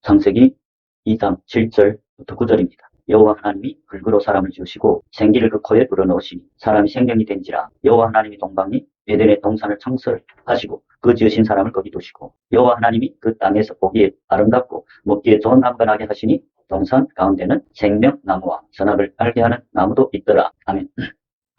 창세기 2장 7절부터 9절입니다. 여호와 하나님이 흙으로 사람을 지으시고 생기를 그 코에 불어넣으시니 사람이 생명이 된지라. 여호와 하나님이 동방이 에덴의 동산을 창설하시고 그 지으신 사람을 거기 두시고 여호와 하나님이 그 땅에서 보기에 아름답고 먹기에 좋은 나무가 나게 하시니 동산 가운데는 생명나무와 선악을 알게 하는 나무도 있더라. 아멘.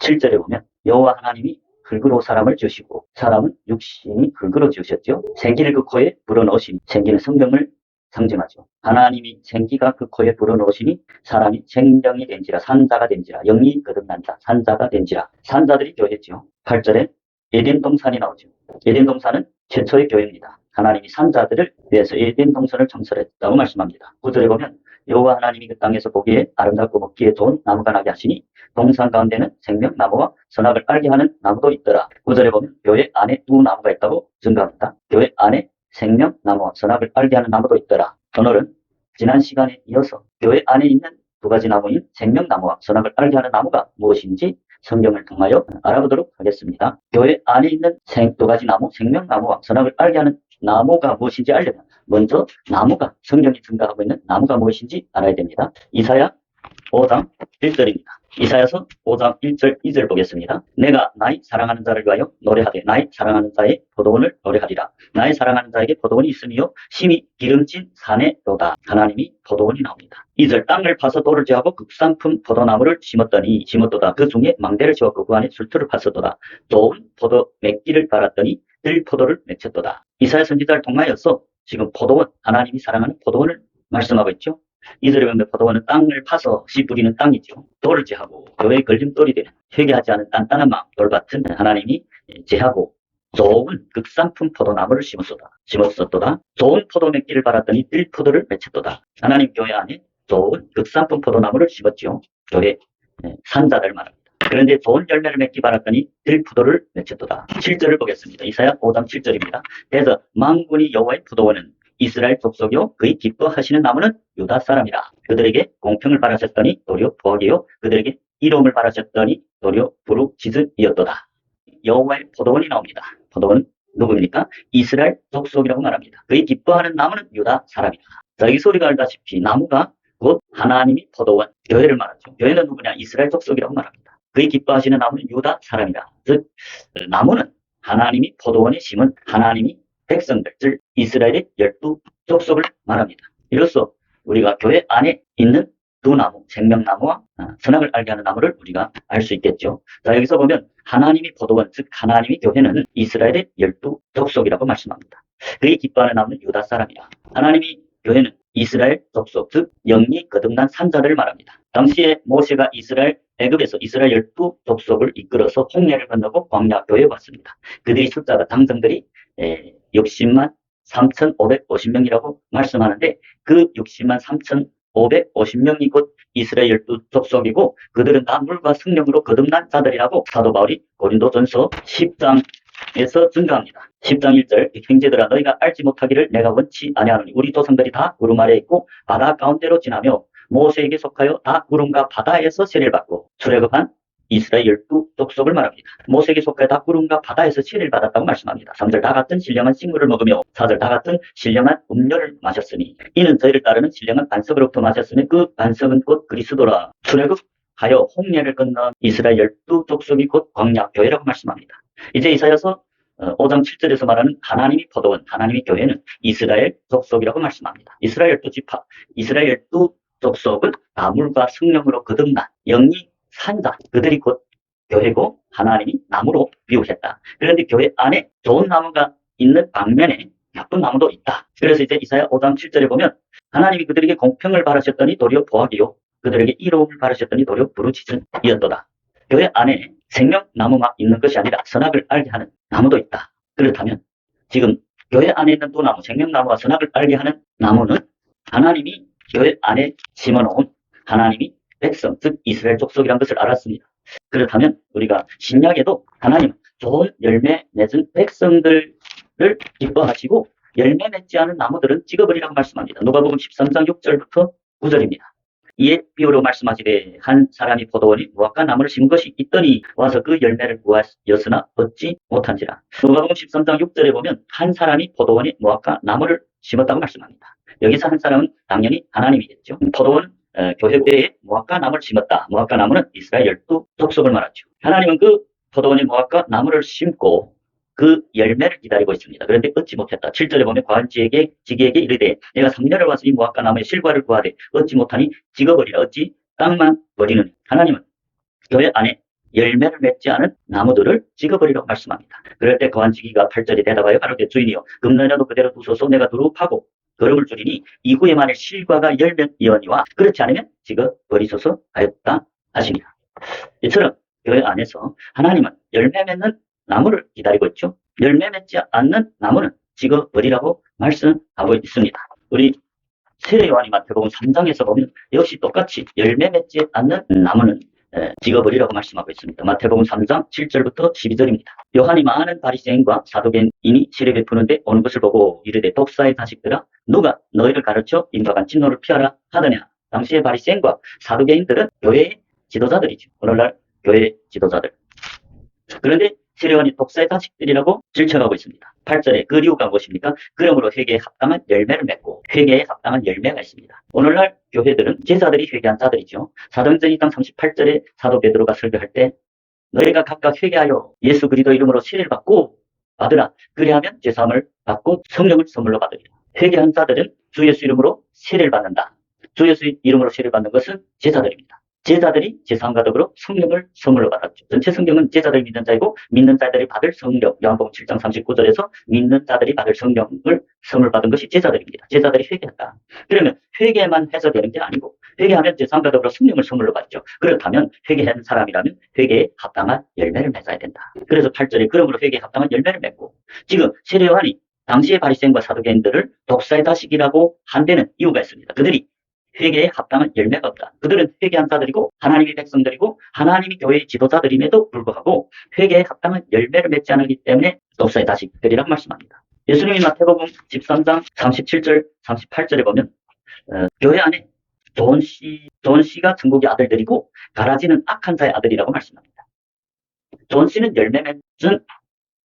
7절에 보면 여호와 하나님이 흙으로 사람을 지으시고 사람은 육신이 흙으로 지으셨죠. 생기를 그 코에 불어넣으시니 생기는 성령을 상징하죠. 하나님이 생기가 그 코에 불어넣으시니 사람이 생명이 된지라. 산자가 된지라. 영이 거듭난다. 산자가 된지라. 산자들이 교회죠. 8절에 에덴 동산이 나오죠. 에덴 동산은 최초의 교회입니다. 하나님이 산자들을 위해서 에덴 동산을 창설했다고 말씀합니다. 9절에 보면 여호와 하나님이 그 땅에서 보기에 아름답고 먹기에 좋은 나무가 나게 하시니 동산 가운데는 생명나무와 선악을 알게 하는 나무도 있더라. 9절에 보면 교회 안에 두 나무가 있다고 증거합니다. 교회 안에 생명나무와 선악을 알게 하는 나무도 있더라. 오늘은 지난 시간에 이어서 교회 안에 있는 두 가지 나무인 생명나무와 선악을 알게 하는 나무가 무엇인지 성경을 통하여 알아보도록 하겠습니다. 교회 안에 있는 두 가지 나무, 생명나무와 선악을 알게 하는 나무가 무엇인지 알려면 먼저 나무가, 성경이 증가하고 있는 나무가 무엇인지 알아야 됩니다. 이사야 5장 1절입니다. 이사야서 5장 1절 2절 보겠습니다. 내가 나의 사랑하는 자를 위하여 노래하되 나의 사랑하는 자의 포도원을 노래하리라. 나의 사랑하는 자에게 포도원이 있으며 심히 기름진 산에로다. 하나님이 포도원이 나옵니다. 2절 땅을 파서 돌을 제하고 극산품 포도나무를 심었도다. 그 중에 망대를 지었고 그 안에 술틀을 팠었도다. 좋은 포도 맺기를 바랐더니 들포도를 맺혔도다. 이사야 선지자를 통하여서 지금 포도원, 하나님이 사랑하는 포도원을 말씀하고 있죠. 2절에 보면 포도원은 땅을 파서 씨 뿌리는 땅이죠. 돌을 제하고 교회의 걸림돌이 되는 회개하지 않은 단단한 마음, 돌밭은 하나님이 제하고 좋은 극산품 포도나무를 심었었도다. 좋은 포도 맺기를 바랐더니 들포도를 맺혔도다. 하나님 교회 안에 좋은 극산품 포도나무를 심었죠. 교회 산자들 말합니다. 그런데 좋은 열매를 맺기 바랐더니 들포도를 맺혔도다. 7절을 보겠습니다. 이사야 5장 7절입니다. 그래서 만군이 여호와의 포도원은 이스라엘 족속이요 그의 기뻐하시는 나무는 유다 사람이라. 그들에게 공평을 바라셨더니 도리어 보하기요 그들에게 이로움을 바라셨더니 도리어 부르짖으이었도다. 여호와의 포도원이 나옵니다. 포도원은 누구입니까? 이스라엘 족속이라고 말합니다. 그의 기뻐하는 나무는 유다 사람이라. 자, 이 소리가 알다시피 나무가 곧 하나님이 포도원, 교회를 말하죠. 교회는 누구냐? 이스라엘 족속이라고 말합니다. 그의 기뻐하시는 나무는 유다 사람이라. 즉 나무는 하나님이 포도원에 심은 하나님이 백성들, 즉 이스라엘의 12족속을 말합니다. 이로써 우리가 교회 안에 있는 두 나무, 생명나무와 선악을 알게 하는 나무를 우리가 알 수 있겠죠. 자, 여기서 보면 하나님이 포도원, 즉 하나님이 교회는 이스라엘의 12족속이라고 말씀합니다. 그의 기뻐하는 나무는 유다 사람이라. 하나님이 교회는 이스라엘 족속, 즉 영이 거듭난 산자들을 말합니다. 당시에 모세가 애굽에서 이스라엘 12족속을 이끌어서 홍해를 건너고 광야 교회에 왔습니다. 그들의 숫자가 당정들이 60만 3,550명이라고 말씀하는데 그 60만 3,550명이 곧 이스라엘 12족속이고 그들은 다 물과 성령으로 거듭난 자들이라고 사도 바울이 고린도전서 10장에서 증거합니다. 10장 1절 형제들아 너희가 알지 못하기를 내가 원치 아니하노니 우리 조상들이 다 구름 아래에 있고 바다 가운데로 지나며 모세에게 속하여 다 구름과 바다에서 세례를 받고 출애굽한 이스라엘 12족속을 말합니다. 모세에게 속하여 다 구름과 바다에서 세례를 받았다고 말씀합니다. 3절 다 같은 신령한 식물을 먹으며 4절 다 같은 신령한 음료를 마셨으니 이는 저희를 따르는 신령한 반석으로부터 마셨으니 그 반석은 곧 그리스도라. 출애굽하여 홍해를 건넌 이스라엘 12족속이 곧 광야 교회라고 말씀합니다. 이제 이사야서 5장 7절에서 말하는 하나님이 포도원, 하나님이 교회는 이스라엘 족속이라고 말씀합니다. 이스라엘 12지파, 이스라엘 12족속은 나물과 성령으로 거듭난 영이 산자, 그들이 곧 교회고 하나님이 나무로 비우셨다. 그런데 교회 안에 좋은 나무가 있는 반면에 나쁜 나무도 있다. 그래서 이제 이사야 5장 7절에 보면 하나님이 그들에게 공평을 바라셨더니 도리어 보하기요 그들에게 이로움을 바라셨더니 도리어 부르짖으이었도다. 교회 안에 생명나무만 있는 것이 아니라 선악을 알게 하는 나무도 있다. 그렇다면 지금 교회 안에 있는 두 나무, 생명나무와 선악을 알게 하는 나무는 하나님이 교회 안에 심어놓은 하나님이 백성, 즉 이스라엘 족속이라는 것을 알았습니다. 그렇다면 우리가 신약에도 하나님은 좋은 열매 맺은 백성들을 기뻐하시고 열매 맺지 않은 나무들은 찍어버리라고 말씀합니다. 누가복음 13장 6절부터 9절입니다. 이에 비유로 말씀하시되 한 사람이 포도원에 무화과 나무를 심은 것이 있더니 와서 그 열매를 구하였으나 얻지 못한지라. 누가복음 13장 6절에 보면 한 사람이 포도원에 무화과 나무를 심었다고 말씀합니다. 여기서 한 사람은 당연히 하나님이겠죠. 포도원 교회에 모압과 나무를 심었다. 모압과 나무는 이스라엘 12족속을 말하죠. 하나님은 그 포도원에 모압과 나무를 심고 그 열매를 기다리고 있습니다. 그런데 얻지 못했다. 7절에 보면 과한지에게 지기에게 이르되 내가 3년을 와서 이 모압과 나무의 실과를 구하되 얻지 못하니 찍어버리라. 어찌 땅만 버리느니. 하나님은 교회 안에 열매를 맺지 않은 나무들을 찍어버리라고 말씀합니다. 그럴 때 거한지기가 8절에 대답하여 가로되 주인이여 금년에도 그대로 두소서. 내가 두루 파고 거름을 줄이니 이후에 만일 실과가 열매이거니와 그렇지 않으면 찍어버리소서 하였다 하시니라. 이처럼 교회 안에서 하나님은 열매 맺는 나무를 기다리고 있죠. 열매 맺지 않는 나무는 찍어버리라고 말씀하고 있습니다. 우리 세례 요한이 마태복음 3장에서 보면 역시 똑같이 열매 맺지 않는 나무는 찍어버리라고 말씀하고 있습니다. 마태복음 3장 7절부터 12절입니다. 요한이 많은 바리새인과 사두개인이 세례 베푸는데 오는 것을 보고 이르되 독사의 자식들아 누가 너희를 가르쳐 인과간 진노를 피하라 하더냐. 당시의 바리새인과 사두개인들은 교회의 지도자들이죠. 오늘날 교회의 지도자들. 그런데 세례 요한이 독사의 자식들이라고 질책하고 있습니다. 8절에 그 이유가 무엇입니까? 그러므로 회개에 합당한 열매를 맺고 회개에 합당한 열매가 있습니다. 오늘날 교회들은 제자들이 회개한 자들이죠. 사도행전 2장 38절에 사도 베드로가 설교할 때 너희가 각각 회개하여 예수 그리스도 이름으로 세례를 받고 받으라. 그리하면 죄사함을 받고 성령을 선물로 받으리라. 회개한 자들은 주 예수 이름으로 세례를 받는다. 주 예수 이름으로 세례를 받는 것은 제자들입니다. 제자들이 제사함과 더불어 성령을 선물로 받았죠. 전체 성경은 제자들이 믿는 자이고 믿는 자들이 받을 성령, 요한복음 7장 39절에서 믿는 자들이 받을 성령을 선물 받은 것이 제자들입니다. 제자들이 회개했다. 그러면 회개만 해서 되는 게 아니고 회개하면 제사함과 더불어 성령을 선물로 받죠. 그렇다면 회개한 사람이라면 회개에 합당한 열매를 맺어야 된다. 그래서 8절에 그러므로 회개에 합당한 열매를 맺고 지금 세례 요한이 당시의 바리새인과 사두개인들을 독사의 자식이라고 한 데는 이유가 있습니다. 그들이 회개에 합당한 열매가 없다. 그들은 회개한 자들이고 하나님의 백성들이고 하나님이 교회의 지도자들임에도 불구하고 회개에 합당한 열매를 맺지 않기 때문에 독사의 자식들이라고 말씀합니다. 예수님이 마태복음 13장 37절 38절에 보면 교회 안에 좋은 씨가 천국의 아들들이고 가라지는 악한 자의 아들이라고 말씀합니다. 좋은 씨는 열매 맺은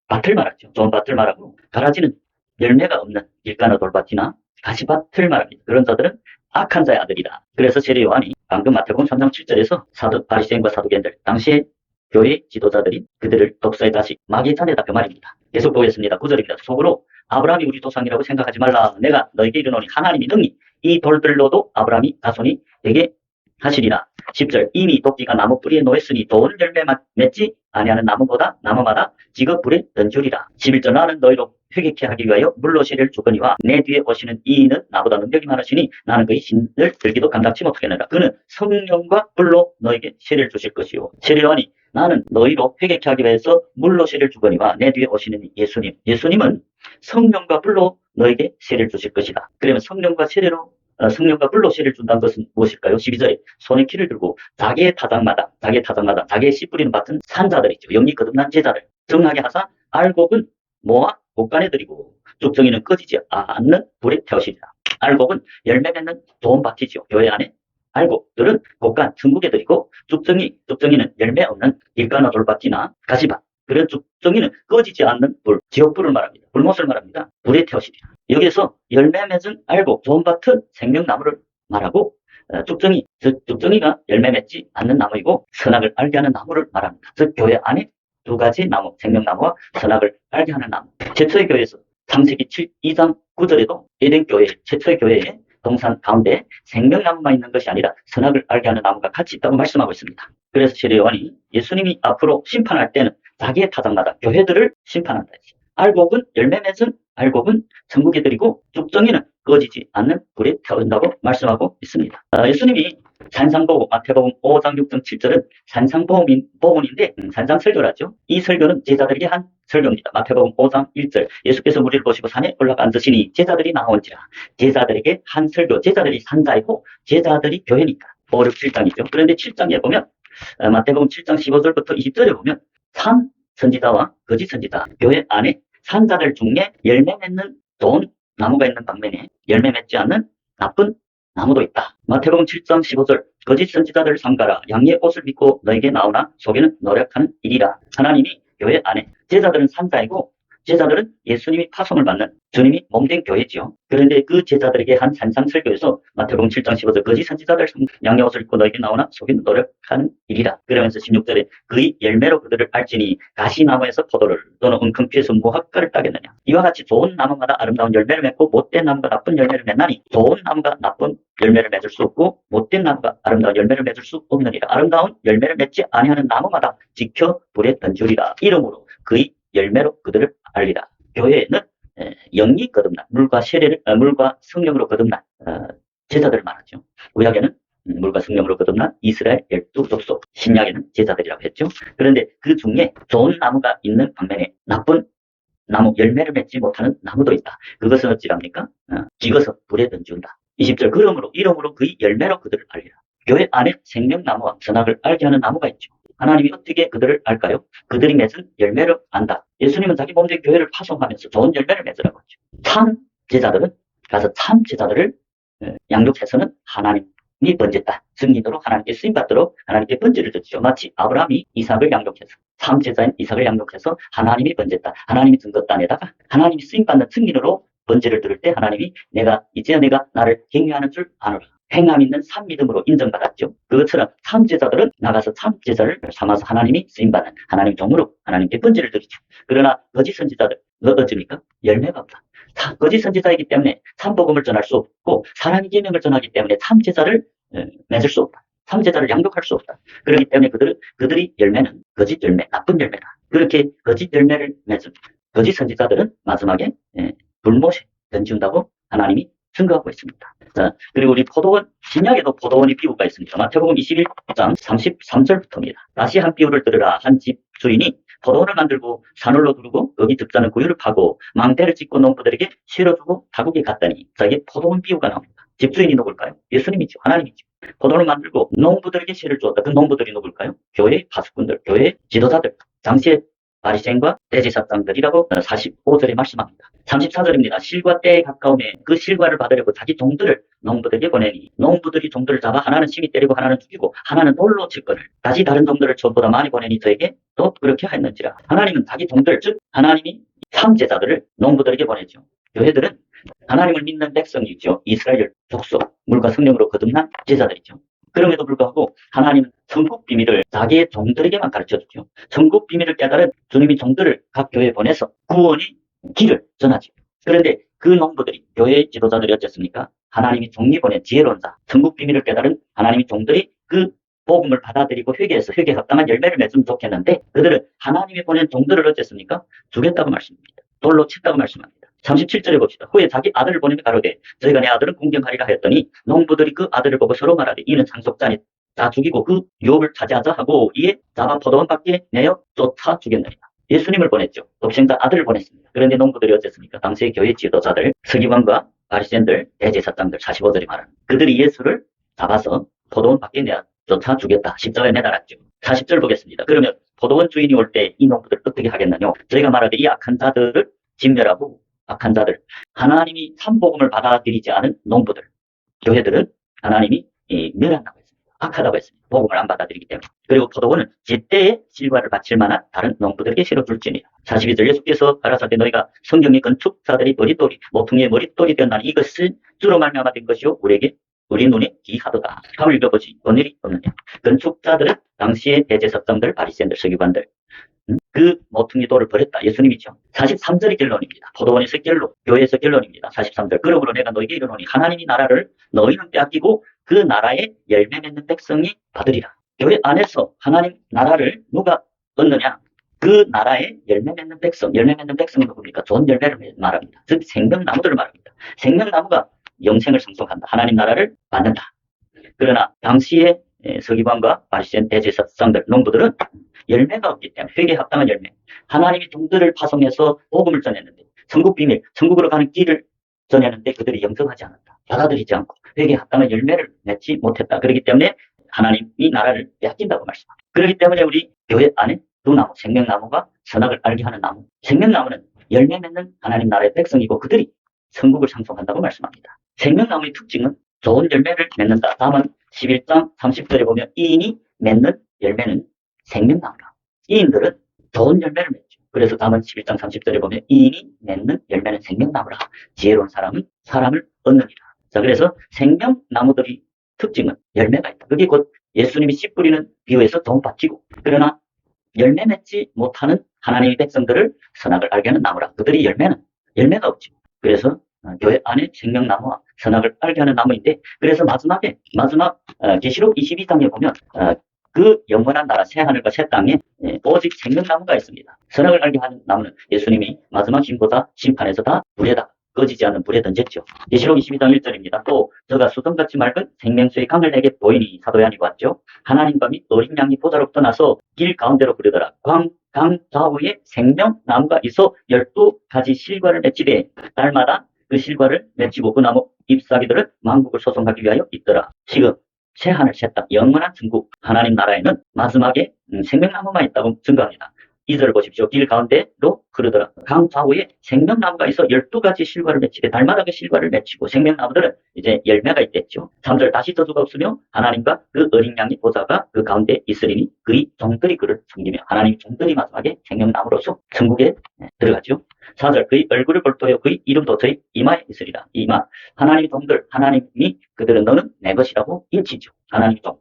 밭을 말하죠. 좋은 밭을 말하고 가라지는 열매가 없는 길가나 돌밭이나 가시밭을 말합니다. 그런 자들은 악한 자의 아들이다. 그래서 세례 요한이 방금 마태복음 3장 7절에서 바리새인과 사두개인들, 당시의 교회 지도자들이 그들을 독사의 자식, 마귀의 자녀다 그 말입니다. 계속 보겠습니다. 9절입니다. 속으로 아브라함이 우리 조상이라고 생각하지 말라. 내가 너에게 이르노니 하나님이 능히 이 돌들로도 아브라함이 자손이 되게 하시리라. 10절 이미 도끼가 나무 뿌리에 놓였으니 좋은 열매 맺지 아니하는 나무보다 나무마다 지그 불에 던주리라. 11절 나는 너희로 회개케 하기 위하여 물로 세례를 주거니와 내 뒤에 오시는 이인은 나보다 능력이 많으시니 나는 그의 신을 들기도 감당치 못하겠느라. 그는 성령과 불로 너에게 세례를 주실 것이요. 세례 요한이 나는 너희로 회개케 하기 위해서 물로 세례를 주거니와 내 뒤에 오시는 예수님. 예수님은 성령과 불로 너에게 세례를 주실 것이다. 그러면 성령과 불로 세례를 준다는 것은 무엇일까요? 12절에 손에 키를 들고 자기의 타작마다 자기의 씨 뿌리는 밭은 산자들이죠. 영리 거듭난 제자들. 정하게 하사 알곡은 모아 곡간에 들이고 쭉정이는 꺼지지 않는 불에 태우시리라. 알곡은 열매 맺는 좋은 밭이죠. 교회 안에 알곡들은 곡간, 천국에 들이고 쭉정이는 열매 없는 길가나 돌밭이나 가시밭. 그런 쭉정이는 꺼지지 않는 불, 지옥불을 말합니다. 불못을 말합니다. 불에 태우시리라. 여기에서 열매 맺은 알곡, 좋은 밭은 생명나무를 말하고 쭉정이가 열매 맺지 않는 나무이고 선악을 알게 하는 나무를 말합니다. 즉 교회 안에 두 가지 나무, 생명나무와 선악을 알게 하는 나무. 최초의 교회에서 창세기 2장 9절에도 에덴 교회, 최초의 교회에 동산 가운데 생명나무만 있는 것이 아니라 선악을 알게 하는 나무가 같이 있다고 말씀하고 있습니다. 그래서 세례 요한이 예수님이 앞으로 심판할 때는 자기의 타작마다 교회들을 심판한다. 알곡은 열매 맺은 알곡은 천국에 들이고 쭉정이는 꺼지지 않는 불에 태운다고 말씀하고 있습니다. 예수님이 산상보고 마태복음 5장 6장 7절은 산상보훈인데 산상설교라죠. 이 설교는 제자들에게 한 설교입니다. 마태복음 5장 1절 예수께서 무리를 보시고 산에 올라가 앉으시니 제자들이 나온지라. 제자들에게 한 설교. 제자들이 산자이고 제자들이 교회니까 5, 6, 7장이죠. 그런데 7장에 보면 마태복음 7장 15절부터 20절에 보면 참 선지자와 거짓 선지자 교회 안에 산자들 중에 열매 맺는 좋은 나무가 있는 반면에 열매 맺지 않는 나쁜 나무도 있다. 마태복음 7장 15절 거짓 선지자들을 삼가라. 양의 옷을 입고 너에게 나오나 속에는 노력하는 일이라. 하나님이 교회 안에 제자들은 산자이고 제자들은 예수님이 파송을 받는 주님이 몸된 교회지요. 그런데 그 제자들에게 한 산상설교에서 마태복음 7장 15절 거짓 선지자들 양의 옷을 입고 너에게 나오나 속이는 노력하는 일이라. 그러면서 16절에 그의 열매로 그들을 알지니 가시나무에서 포도를 또는 은큼피에서 무화과를 따겠느냐. 이와 같이 좋은 나무마다 아름다운 열매를 맺고 못된 나무가 나쁜 열매를 맺나니 좋은 나무가 나쁜 열매를 맺을 수 없고 못된 나무가 아름다운 열매를 맺을 수 없느니라. 아름다운 열매를 맺지 아니하는 나무마다 지켜 불에 던지리라. 이러므로 그의 열매로 그들을 알리라. 교회는 영이 거듭난 물과 물과 성령으로 거듭난 제자들을 말하죠. 구약에는 물과 성령으로 거듭난 이스라엘 12족속, 신약에는 제자들이라고 했죠. 그런데 그 중에 좋은 나무가 있는 반면에 나쁜 나무, 열매를 맺지 못하는 나무도 있다. 그것은 어찌랍니까? 찍어서 불에 던지운다. 20절 이러므로 그의 열매로 그들을 알리라. 교회 안에 생명나무와 선악을 알게 하는 나무가 있죠. 하나님이 어떻게 그들을 알까요? 그들이 맺은 열매를 안다. 예수님은 자기 몸된 교회를 파송하면서 좋은 열매를 맺으라고 하죠. 참 제자들은 가서 참 제자들을 양육해서는 하나님이 번졌다. 증인으로 하나님께 쓰임받도록 하나님께 번제를 줬죠. 마치 아브라함이 이삭을 양육해서 참 제자인 이삭을 양육해서 하나님이 번졌다. 하나님이 든 것 땅에다가 하나님이 쓰임받는 증인으로 번제를 드릴 때 하나님이 이제 내가 나를 경외하는 줄 아노라. 행함 있는 참 믿음으로 인정받았죠. 그것처럼 참 제자들은 나가서 참 제자를 삼아서 하나님이 쓰임받는 하나님 종으로 하나님께 번제를 드리죠. 그러나 거짓 선지자들 어찌입니까? 열매가 없다. 거짓 선지자이기 때문에 참 복음을 전할 수 없고 사랑의 계명을 전하기 때문에 참 제자를 맺을 수 없다. 참 제자를 양육할 수 없다. 그렇기 때문에 그들이 열매는 거짓 열매, 나쁜 열매다. 그렇게 거짓 열매를 맺은 거짓 선지자들은 마지막에 불못에 던지운다고 하나님이 증거하고 있습니다. 자, 그리고 우리 포도원, 신약에도 포도원의 비유가 있습니다. 마태복음 21장 33절부터입니다. 다시 한 비유를 들으라. 한 집 주인이 포도원을 만들고 산울로 두르고 거기 득자는 구유를 파고 망대를 짓고 농부들에게 실어주고 타국에 갔더니 자기 포도원 비유가 나옵니다. 집주인이 누굴까요? 예수님이죠. 하나님이죠. 포도원을 만들고 농부들에게 실을 주었다. 그 농부들이 누굴까요? 교회의 파수꾼들, 교회의 지도자들, 당시에 바리새인과 대제사장들이라고 45절에 말씀합니다. 34절입니다. 실과 때에 가까움에 그 실과를 받으려고 자기 종들을 농부들에게 보내니 농부들이 종들을 잡아 하나는 심히 때리고 하나는 죽이고 하나는 돌로 칠거늘 다시 다른 종들을 저보다 많이 보내니 저에게 또 그렇게 하였는지라. 하나님은 자기 종들, 즉 하나님이 참 제자들을 농부들에게 보내죠. 교회들은 하나님을 믿는 백성이죠. 이스라엘 족속, 물과 성령으로 거듭난 제자들이죠. 그럼에도 불구하고 하나님은 천국 비밀을 자기의 종들에게만 가르쳐주죠. 천국 비밀을 깨달은 주님이 종들을 각 교회에 보내서 구원의 길을 전하죠. 그런데 그 농부들이 교회의 지도자들이 어쨌습니까? 하나님이 종이 보낸 지혜로운 자, 천국 비밀을 깨달은 하나님의 종들이 그 복음을 받아들이고 회개해서 회개에 합당한 열매를 맺으면 좋겠는데 그들은 하나님이 보낸 종들을 어쨌습니까? 죽였다고 말씀합니다. 돌로 쳤다고 말씀합니다. 37절에 봅시다. 후에 자기 아들을 보내며 가로되 저희가 내 아들은 공경하리라 하였더니 농부들이 그 아들을 보고 서로 말하되 이는 상속자니 다 죽이고 그 유업을 차지하자 하고 이에 잡아 포도원 밖에 내어 쫓아 죽였느니라. 예수님을 보냈죠. 독생자 아들을 보냈습니다. 그런데 농부들이 어쨌습니까? 당시의 교회 지도자들, 서기관과 바리새인들, 대제사장들 45절이 말하는 그들이 예수를 잡아서 포도원 밖에 내어 쫓아 죽였다. 십자가에 매달았죠. 40절 보겠습니다. 그러면 포도원 주인이 올 때 이 농부들 어떻게 하겠느냐? 저희가 말하되 이 악한 자들을 진멸하고 악한 자들, 하나님이 참복음을 받아들이지 않은 농부들, 교회들은 하나님이 멸한다고 했습니다. 악하다고 했습니다. 복음을 안 받아들이기 때문에. 그리고 포도원은 제때에 실과를 바칠 만한 다른 농부들에게 실어줄지니라. 42절 예수께서 가라사대 너희가 성경의 건축자들이 머릿돌이, 모퉁이의 머릿돌이 되었나니 이것을 주로 말미암아 된 것이요 우리 눈에 기하도다. 함을 읽어보지 본 일이 없느냐. 건축자들은 당시의 대제사장들, 바리새인들, 서기관들 그 모퉁이 돌을 버렸다. 예수님이죠. 43절이 결론입니다. 포도원에서 결론, 교회에서 결론입니다. 43절. 그러므로 내가 너에게 이르노니 하나님이 나라를 너희는 빼앗기고 그 나라에 열매 맺는 백성이 받으리라. 교회 안에서 하나님 나라를 누가 얻느냐? 그 나라에 열매 맺는 백성, 열매 맺는 백성은 누굽니까? 좋은 열매를 말합니다. 즉 생명나무들을 말합니다. 생명나무가 영생을 상속한다. 하나님 나라를 받는다. 그러나 당시에 서기관과 바리새인 대제사장들, 농부들은 열매가 없기 때문에 회개에 합당한 열매. 하나님이 종들을 파송해서 복음을 전했는데 천국 비밀, 천국으로 가는 길을 전했는데 그들이 영접하지 않았다. 받아들이지 않고 회개에 합당한 열매를 맺지 못했다. 그렇기 때문에 하나님이 나라를 빼앗긴다고 말씀합니다. 그렇기 때문에 우리 교회 안에 두 나무, 생명나무가 선악을 알게 하는 나무. 생명나무는 열매 맺는 하나님 나라의 백성이고 그들이 천국을 상속한다고 말씀합니다. 생명나무의 특징은 좋은 열매를 맺는다. 다음은 11장 30절에 보면 이인이 맺는 열매는 생명나무라. 이인들은 좋은 열매를 맺죠. 그래서 잠언 11장 30절에 보면 이인이 맺는 열매는 생명나무라. 지혜로운 사람은 사람을 얻느니라. 자, 그래서 생명나무들이 특징은 열매가 있다. 그게 곧 예수님이 씨 뿌리는 비유에서 도움받치고, 그러나 열매 맺지 못하는 하나님의 백성들을 선악을 알게 하는 나무라. 그들이 열매가 없지. 그래서 교회 안에 생명나무와 선악을 알게 하는 나무인데, 그래서 마지막 계시록 22장에 보면 그 영원한 나라 새 하늘과 새 땅에 오직 생명나무가 있습니다. 선악을 알게 하는 나무는 예수님이 마지막 힘보다 심판에서 다 불에다 꺼지지 않는 불에 던졌죠. 계시록 22장 1절입니다. 또 저가 수정같이 맑은 생명수의 강을 내게 보이니 사도 요한이 봤죠. 하나님과 및 어린 양이 보좌로 떠나서 길 가운데로 흐르더라. 강 좌우에 생명나무가 있어 12가지 실과를 맺히되 날마다 그 실과를 맺히고 그 나무 잎사귀들을 만국을 소송하기 위하여 있더라. 지금 새 하늘 새 땅 영원한 천국 하나님 나라에는 마지막에 생명나무만 있다고 증거합니다. 2절 보십시오. 길 가운데로 흐르더라. 강 좌우에 생명나무가 있어 12가지 실과를 맺히되 달마다 그 실과를 맺히고 생명나무들은 이제 열매가 있겠죠. 3절 다시 저주가 없으며 하나님과 그 어린 양의 보좌가 그 가운데 있으리니 그의 종들이 그를 섬기며 하나님 종들이 마지막에 생명나무로서 천국에 들어가죠. 4절 그의 얼굴을 볼토하여 그의 이름도 저희 이마에 있으리라. 이마 하나님의 종들 하나님이 그들은 너는 내 것이라고 인치죠. 하나님의 종.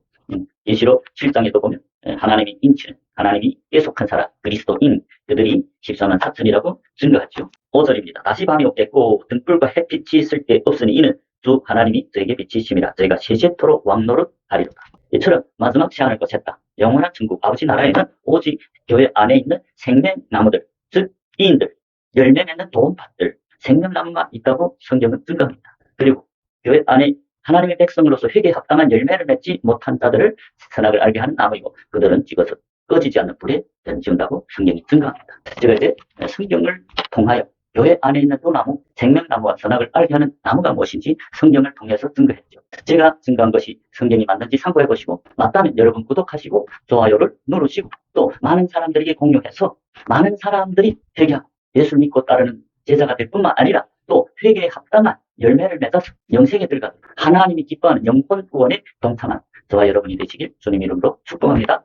예시록 7장에도 보면 하나님이 인치는 하나님이 계속한 사람 그리스도인 그들이 14만 4천이라고 증거하죠. 5절입니다. 다시 밤이 없겠고 등불과 햇빛이 있을 때 없으니 이는 주 하나님이 저에게 비치심이라. 저희가 세세토록 왕노릇 하리로다. 이처럼 마지막 새하늘과 새 땅 영원한 천국 아버지 나라에는 오직 교회 안에 있는 생명나무들 즉 이인들 열매 맺는 도움받들 생명나무만 있다고 성경은 증거합니다. 그리고 교회 안에 하나님의 백성으로서 회개에 합당한 열매를 맺지 못한 자들을 선악을 알게 하는 나무이고 그들은 찍어서 꺼지지 않는 불에 던진다고 성경이 증거합니다. 제가 이제 성경을 통하여 교회 안에 있는 또 나무, 생명나무와 선악을 알게 하는 나무가 무엇인지 성경을 통해서 증거했죠. 제가 증거한 것이 성경이 맞는지 참고해 보시고 맞다면 여러분 구독하시고 좋아요를 누르시고 또 많은 사람들에게 공유해서 많은 사람들이 회개하고 예수를 믿고 따르는 제자가 될 뿐만 아니라 또 회개에 합당한 열매를 맺어서 영생에 들어가 하나님이 기뻐하는 영혼 구원에 동참한 저와 여러분이 되시길 주님 이름으로 축복합니다.